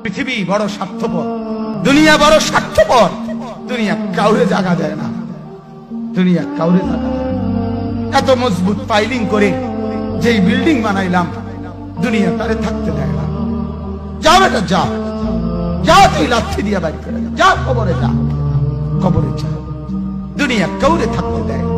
পৃথিবী বড় স্বার্থপর, দুনিয়া বড় স্বার্থপর। দুনিয়া কাউরে জায়গা দেয় না, দুনিয়া কাউরে জায়গা দেয় না। এত মজবুত পাইলিং করে যেই বিল্ডিং বানাইলাম, দুনিয়া তারে থাকতে দেয় না। যা বেটা যা, যা তুই লাথি দিয়া বাড়ি করে যা, কবরে যা, কবরে যা। দুনিয়া কাউরে থাকতে দেয় না।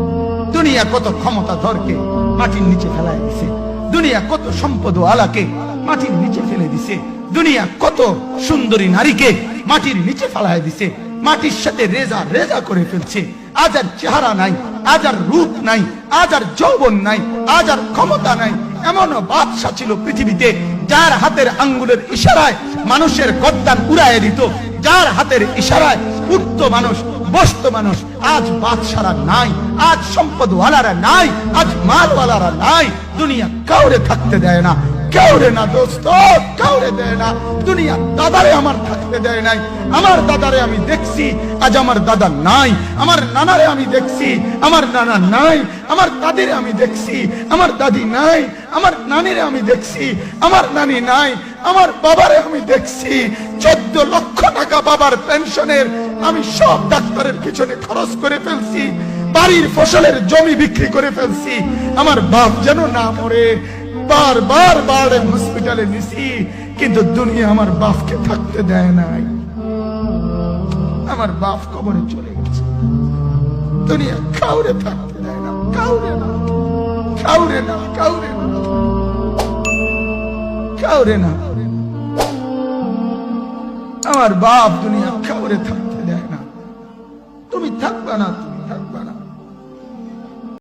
দুনিয়া কত ক্ষমতা ধরকে মাটির নিচে ফেলায় দিছে, দুনিয়া কত সম্পদ আলাকে মাটির নিচে ফেলে দিছে, দুনিয়া কত সুন্দরী নারীকে মাটির নিচে ফেলায় দিছে, মাটির সাথে রেজা রেজা করে ফেলছে। আজ আর চেহারা নাই, আজ আর রূপ নাই, আজ আর যৌবন নাই, আজ আর ক্ষমতা নাই। এমন বাদশা ছিল পৃথিবীতে যার হাতের আঙ্গুলের ইশারায় মানুষের গর্দান উড়াইয়ে দিত, যার হাতের ইশারায় উঠতো মানুষ, বসতো মানুষ। আজ বাদশারা নাই, আজ সম্পদওয়ালারা নাই, আজ মালওয়ালারা নাই। দুনিয়া কাউরে থাকতে দেয় না, কাউরে না দোস্ত, কাউরে দেয় না। দুনিয়া দাদারে আমার থাকতে দেয় নাই। আমার দাদারে আমি দেখছি, আজ আমার দাদা নাই। আমার নানারে আমি দেখছি, আমার নানা নাই। আমার দাদিরে আমি দেখছি, আমার দাদি নাই। আমার নানিরে আমি দেখছি, আমার নানি নাই। আমার বাবারে আমি দেখছি, 14 লক্ষ টাকা বাবার পেনশনের আমি সব ডাক্তারের পিছনে খরচ করে ফেলছি, বাড়ির ফসলের জমি বিক্রি করে ফেলছি। আমার বাপ যেন না মরে বারবার বারে হসপিটালে নিছি, কিন্তু দুনিয়া আমার বাপকে থাকতে দেয় নাই। আমার বাপ কবরে চলে গেছে। দুনিয়া কাউরে থাকতে দেয় না, কাউরে না, কাউরে না, কাউরে না, কাউরে না। আমার বাপ দুনিয়া কাউরে থাকতে